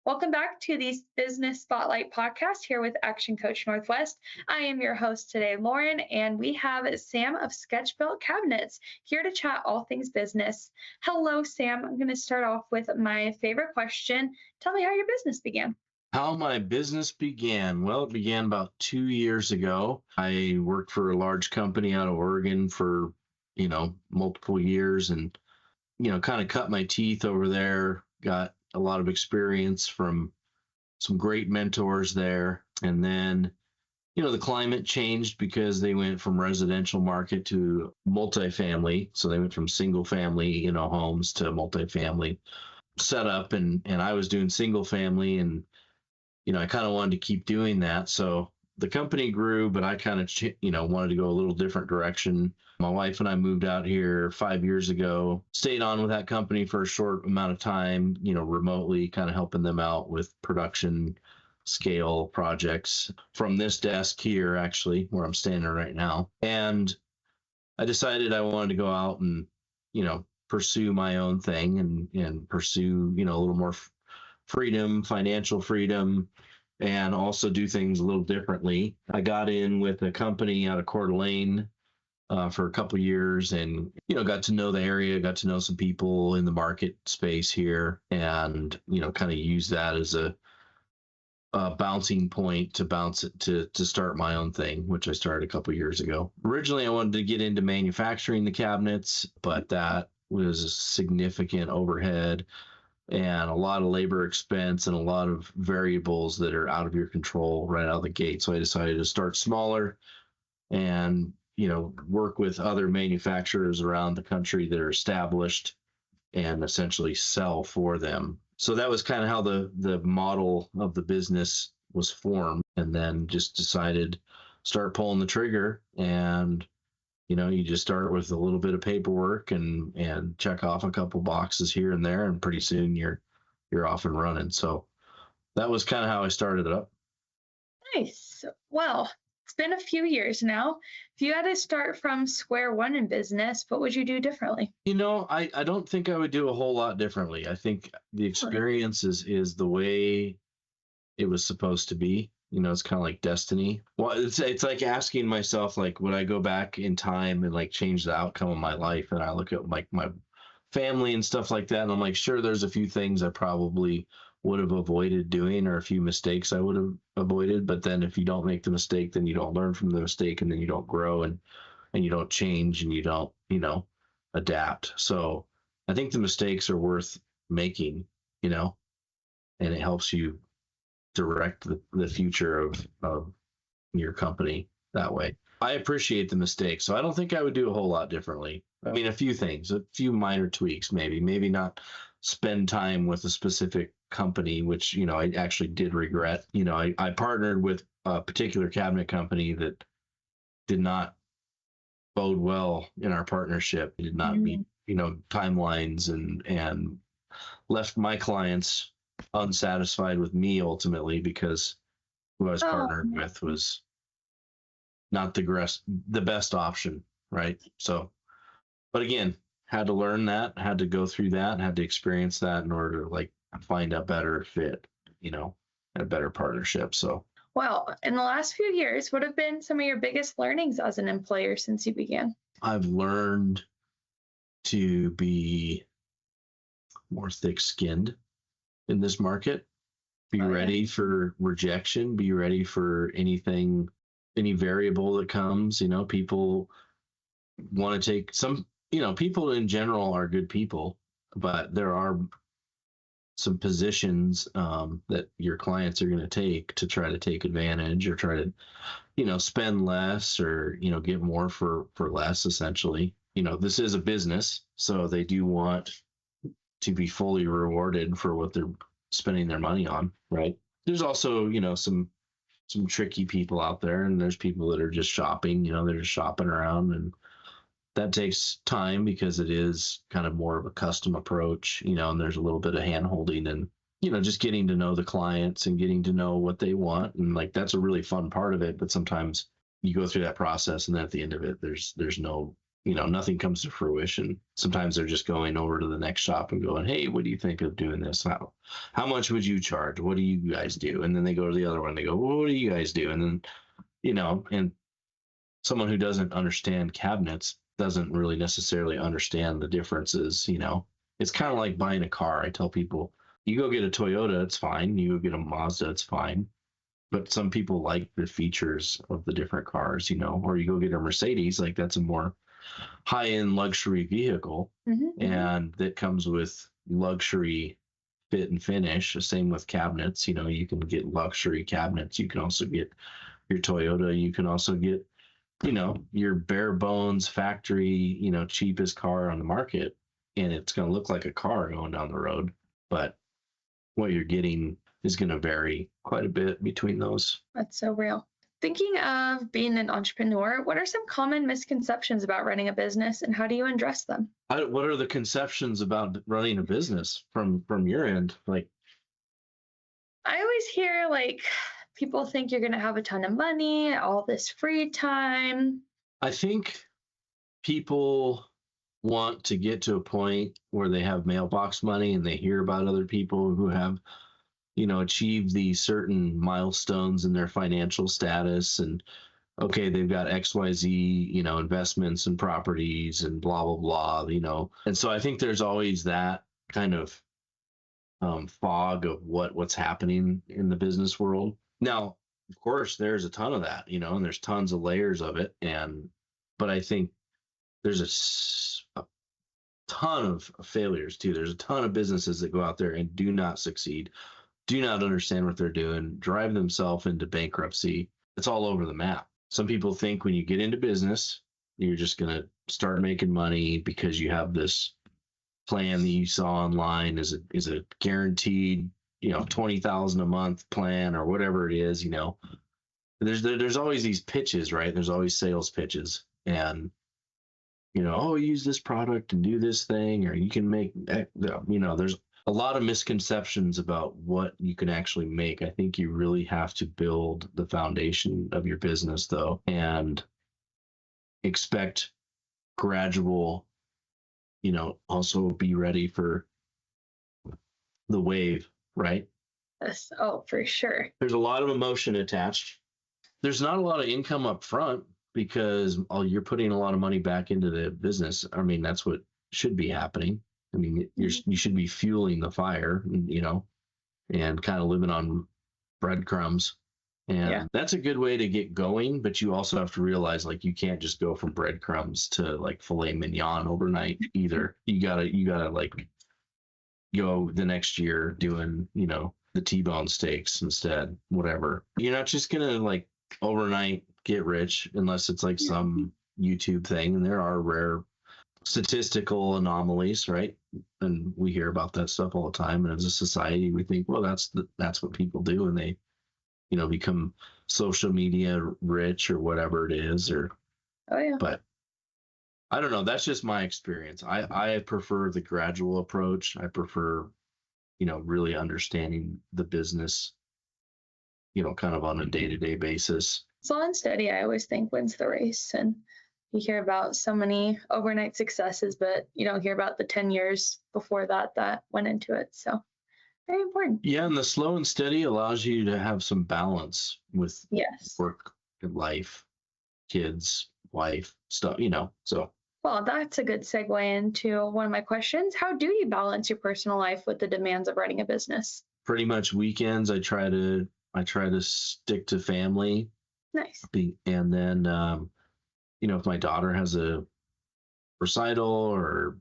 Welcome back to the Business Spotlight podcast here with Action Coach Northwest. I am your host today, Lauren, and we have Sam of Sketchbuilt Cabinets here to chat all things business. Hello, Sam. I'm going to start off with my favorite question. Tell me how your business began. How my business began? Well, it began about 2 years ago. I worked for a large company out of Oregon for, multiple years and, kind of cut my teeth over there, got a lot of experience from some great mentors there. And then, the climate changed because they went from residential market to multifamily. So they went from single family, homes to multifamily setup. And I was doing single family and I kind of wanted to keep doing that. So the company grew, but I kind of, wanted to go a little different direction. My wife and I moved out here 5 years ago, stayed on with that company for a short amount of time, remotely kind of helping them out with production scale projects from this desk here, actually, where I'm standing right now. And I decided I wanted to go out and, pursue my own thing and pursue, a little more freedom, financial freedom, and also do things a little differently. I got in with a company out of Coeur d'Alene for a couple of years and, got to know the area, got to know some people in the market space here and, kind of use that as a bouncing point to bounce it to start my own thing, which I started a couple of years ago. Originally, I wanted to get into manufacturing the cabinets, but that was a significant overhead and a lot of labor expense and a lot of variables that are out of your control right out of the gate. So I decided to start smaller and, work with other manufacturers around the country that are established and essentially sell for them. So that was kind of how the model of the business was formed, and then just decided start pulling the trigger. And you just start with a little bit of paperwork and check off a couple boxes here and there, and pretty soon you're off and running. So that was kind of how I started it up. Nice. Well, it's been a few years now. If you had to start from square one in business, what would you do differently? I don't think I would do a whole lot differently. I think the experience is the way it was supposed to be. It's kind of like destiny. Well, it's like asking myself, like, would I go back in time and like change the outcome of my life? And I look at like my family and stuff like that, and I'm like, sure, there's a few things I probably would have avoided doing, or a few mistakes I would have avoided. But then if you don't make the mistake, then you don't learn from the mistake, and then you don't grow and you don't change and you don't, adapt. So I think the mistakes are worth making, and it helps you direct the future of your company that way. I appreciate the mistakes, so I don't think I would do a whole lot differently. I mean, a few things, a few minor tweaks, maybe not spend time with a specific company, which, I actually did regret. I partnered with a particular cabinet company that did not bode well in our partnership. It did not meet, timelines and left my clients unsatisfied with me ultimately, because who I was partnered with was not the best option, right? So, but again, had to learn that, had to go through that, had to experience that in order to like find a better fit, and a better partnership. So, well, in the last few years, what have been some of your biggest learnings as an employer since you began? I've learned to be more thick-skinned in this market. Be ready for rejection, be ready for anything, any variable that comes. People want to take some, people in general are good people, but there are some positions that your clients are going to take to try to take advantage or try to, spend less or, get more for less, essentially. This is a business, so they do want to be fully rewarded for what they're spending their money on, right? There's also, some tricky people out there, and there's people that are just shopping, they're just shopping around, and that takes time because it is kind of more of a custom approach, and there's a little bit of hand holding and, just getting to know the clients and getting to know what they want. And like, that's a really fun part of it. But sometimes you go through that process and then at the end of it, there's no nothing comes to fruition. Sometimes they're just going over to the next shop and going, hey, what do you think of doing this? How much would you charge? What do you guys do? And then they go to the other one. They go, well, what do you guys do? And then, and someone who doesn't understand cabinets doesn't really necessarily understand the differences. It's kind of like buying a car. I tell people, you go get a Toyota, it's fine. You go get a Mazda, it's fine. But some people like the features of the different cars, or you go get a Mercedes, like that's a more high-end luxury vehicle, and that comes with luxury fit and finish. The same with cabinets. You can get luxury cabinets. You can also get your Toyota. You can also get, your bare bones factory, cheapest car on the market, and it's going to look like a car going down the road. But what you're getting is going to vary quite a bit between those. That's so real. Thinking of being an entrepreneur, what are some common misconceptions about running a business and how do you address them? What are the conceptions about running a business from your end? Like, I always hear people think you're going to have a ton of money, all this free time. I think people want to get to a point where they have mailbox money and they hear about other people who have achieved these certain milestones in their financial status, and okay, they've got XYZ, investments and properties and blah, blah, blah, And so I think there's always that kind of fog of what's happening in the business world. Now, of course, there's a ton of that, and there's tons of layers of it. But I think there's a ton of failures too. There's a ton of businesses that go out there and do not succeed, do not understand what they're doing, drive themselves into bankruptcy. It's all over the map. Some people think when you get into business, you're just going to start making money because you have this plan that you saw online is a guaranteed, $20,000 a month plan or whatever it is. There's always these pitches, right? There's always sales pitches, and use this product and do this thing, or you can make, there's a lot of misconceptions about what you can actually make. I think you really have to build the foundation of your business, though, and expect gradual, also be ready for the wave, right? Yes. Oh, for sure. There's a lot of emotion attached. There's not a lot of income up front because you're putting a lot of money back into the business. I mean, that's what should be happening. I mean, you should be fueling the fire, and kind of living on breadcrumbs. And that's a good way to get going. But you also have to realize, you can't just go from breadcrumbs to filet mignon overnight either. You gotta go the next year doing, the T-bone steaks instead, whatever. You're not just gonna overnight get rich unless it's some YouTube thing. And there are rare statistical anomalies, right? And we hear about that stuff all the time. And as a society, we think, well, that's what people do, and they, become social media rich or whatever it is. But I don't know. That's just my experience. I prefer the gradual approach. I prefer, really understanding the business, kind of on a day-to-day basis. Slow and steady, I always think, wins the race. And you hear about so many overnight successes, but you don't hear about the 10 years before that went into it. So very important. Yeah, and the slow and steady allows you to have some balance with work and life, kids, wife, stuff, so. Well, that's a good segue into one of my questions. How do you balance your personal life with the demands of running a business? Pretty much weekends, I try to stick to family. Nice. And then, if my daughter has a recital or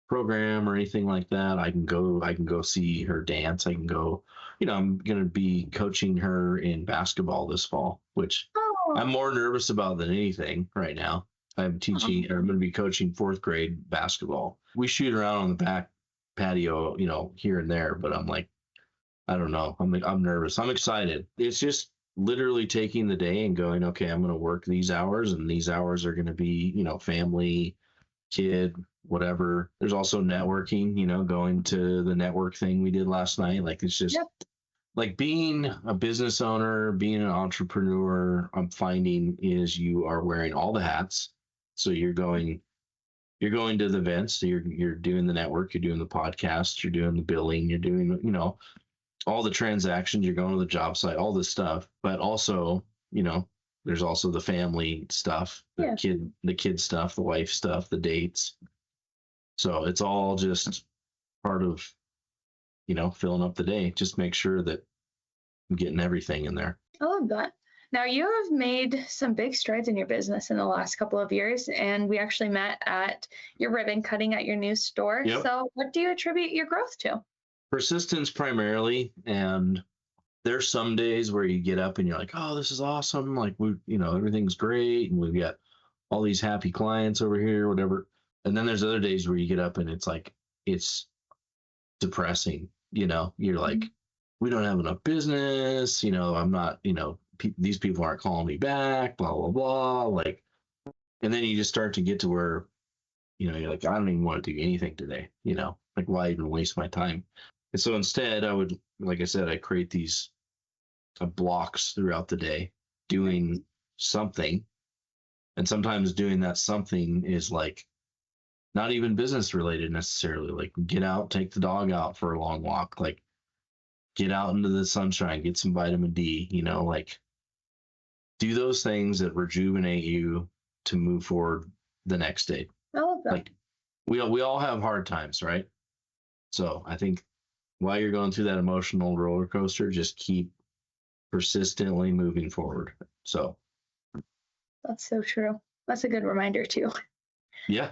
program or anything like that, I can go see her dance. I can go, I'm going to be coaching her in basketball this fall, which I'm more nervous about than anything right now. I'm teaching, or I'm going to be coaching 4th grade basketball. We shoot around on the back patio, here and there, but I'm I don't know. I'm nervous. I'm excited. It's just literally taking the day and going, okay, I'm going to work these hours, and these hours are going to be, family, kid, whatever. There's also networking, going to the network thing we did last night. It's just being a business owner, being an entrepreneur, I'm finding is you are wearing all the hats. So you're going you're going to the events, so you're doing the network, you're doing the podcast, you're doing the billing, you're doing, all the transactions, you're going to the job site, all this stuff. But also, there's also the family stuff, Yeah. the kid stuff, the wife stuff, the dates. So it's all just part of, filling up the day. Just make sure that I'm getting everything in there. I love that. Now, you have made some big strides in your business in the last couple of years, and we actually met at your ribbon cutting at your new store. Yep. So, what do you attribute your growth to? Persistence primarily. And there's some days where you get up and you're like, oh, this is awesome. Like, everything's great. And we've got all these happy clients over here, whatever. And then there's other days where you get up and it's like, it's depressing. You're like, we don't have enough business. I'm not, these people aren't calling me back, blah, blah, blah. Like, and then you just start to get to where, you're like, I don't even want to do anything today. Like, why even waste my time? And so instead, I would, like I said, I create these blocks throughout the day doing something. And sometimes doing that something is like not even business related necessarily. Like, get out, take the dog out for a long walk, like get out into the sunshine, get some vitamin D, like do those things that rejuvenate you to move forward the next day. I love that. Like we all have hard times, right? So I think while you're going through that emotional roller coaster, just keep persistently moving forward. So That's so true. That's a good reminder too. yeah.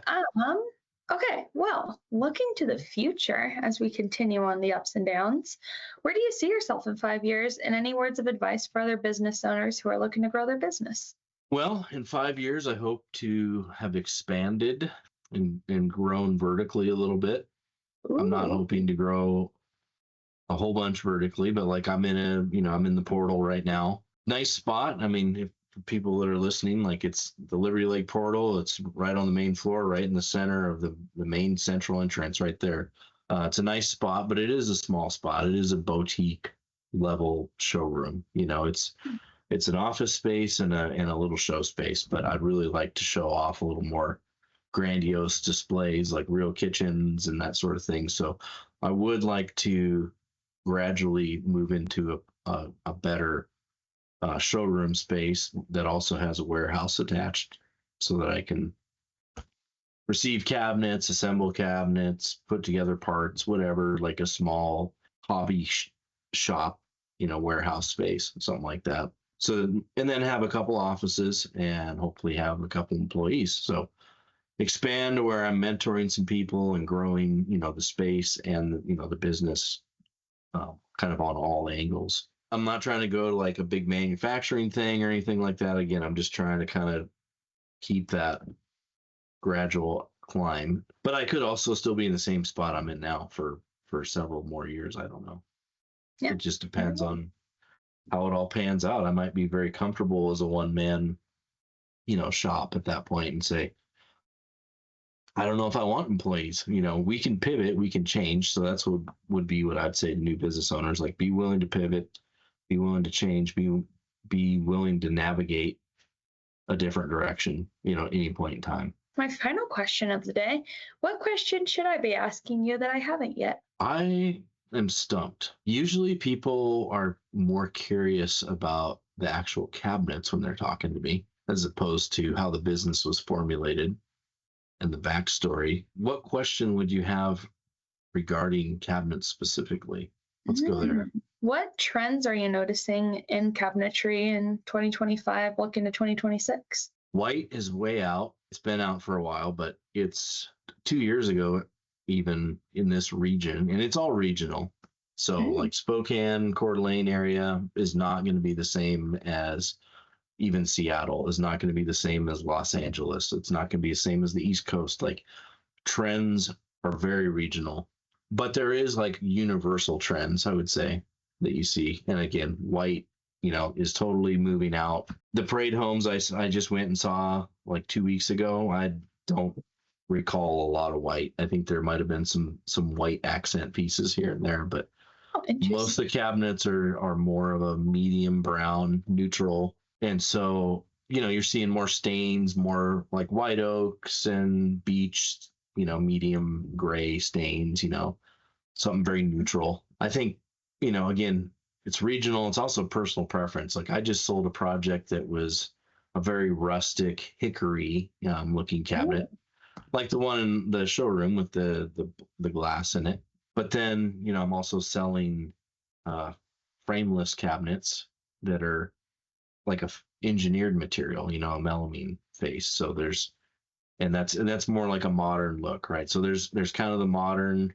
Okay, well, looking to the future as we continue on the ups and downs, where do you see yourself in 5 years, and any words of advice for other business owners who are looking to grow their business? Well, in 5 years, I hope to have expanded and grown vertically a little bit. I'm not hoping to grow a whole bunch vertically, but like I'm in the portal right now. Nice spot. I mean, if people that are listening, like it's the Liberty Lake portal. It's right on the main floor, right in the center of the main central entrance right there. It's a nice spot, but it is a small spot. It is a boutique level showroom. It's an office space and a little show space, but I'd really like to show off a little more grandiose displays like real kitchens and that sort of thing. So I would like to gradually move into a better showroom space that also has a warehouse attached so that I can receive cabinets, assemble cabinets, put together parts, whatever, like a small hobby shop, warehouse space, something like that. So, and then have a couple offices and hopefully have a couple employees. So expand to where I'm mentoring some people and growing, the space and, the business kind of on all angles. I'm not trying to go to like a big manufacturing thing or anything like that. Again, I'm just trying to kind of keep that gradual climb. But I could also still be in the same spot I'm in now for several more years. I don't know. Yeah. It just depends on how it all pans out. I might be very comfortable as a one-man, shop at that point and say, I don't know if I want employees. We can pivot, we can change. So that's what would be what I'd say to new business owners, like be willing to pivot, be willing to change, be willing to navigate a different direction, any point in time. My final question of the day, what question should I be asking you that I haven't yet? I am stumped. Usually people are more curious about the actual cabinets when they're talking to me, as opposed to how the business was formulated and the backstory. What question would you have regarding cabinets specifically? Let's go there. What trends are you noticing in cabinetry in 2025, looking to 2026? White is way out. It's been out for a while, but it's 2 years ago, even in this region, and it's all regional. So like Spokane, Coeur d'Alene area is not going to be the same as even Seattle, is not going to be the same as Los Angeles. It's not going to be the same as the East Coast. Like trends are very regional, but there is like universal trends, I would say, that you see. And again, white, is totally moving out. The parade homes I just went and saw like 2 weeks ago, I don't recall a lot of white. I think there might have been some white accent pieces here and there, but most of the cabinets are more of a medium brown, neutral. And so you're seeing more stains, more like white oaks and beach, medium gray stains, something very neutral. I think, again, it's regional. It's also personal preference. Like I just sold a project that was a very rustic hickory looking Ooh, cabinet, like the one in the showroom with the glass in it. But then, I'm also selling uh, frameless cabinets that are like engineered material, a melamine face. So that's more like a modern look, right? So there's kind of the modern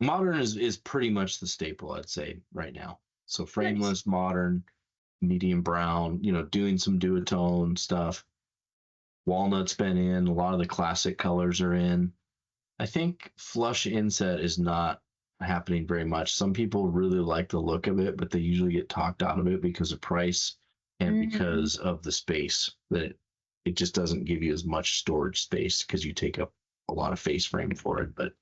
is pretty much the staple, I'd say, right now. So nice. frameless, modern, medium brown, doing some duotone stuff. Walnut's been in, a lot of the classic colors are in. I think flush inset is not happening very much. Some people really like the look of it, but they usually get talked out of it because of price and Mm, because of the space that it just doesn't give you as much storage space because you take up a lot of face frame for it. But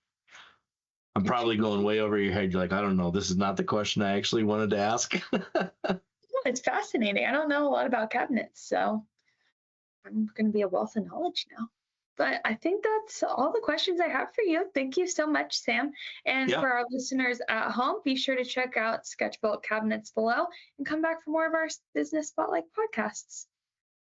I'm probably going interesting. way over your head. You're like, I don't know. This is not the question I actually wanted to ask. Well, it's fascinating. I don't know a lot about cabinets, so I'm going to be a wealth of knowledge now. But I think that's all the questions I have for you. Thank you so much, Sam. And Yeah. for our listeners at home, be sure to check out Sketchbuilt Cabinets below and come back for more of our Business Spotlight podcasts.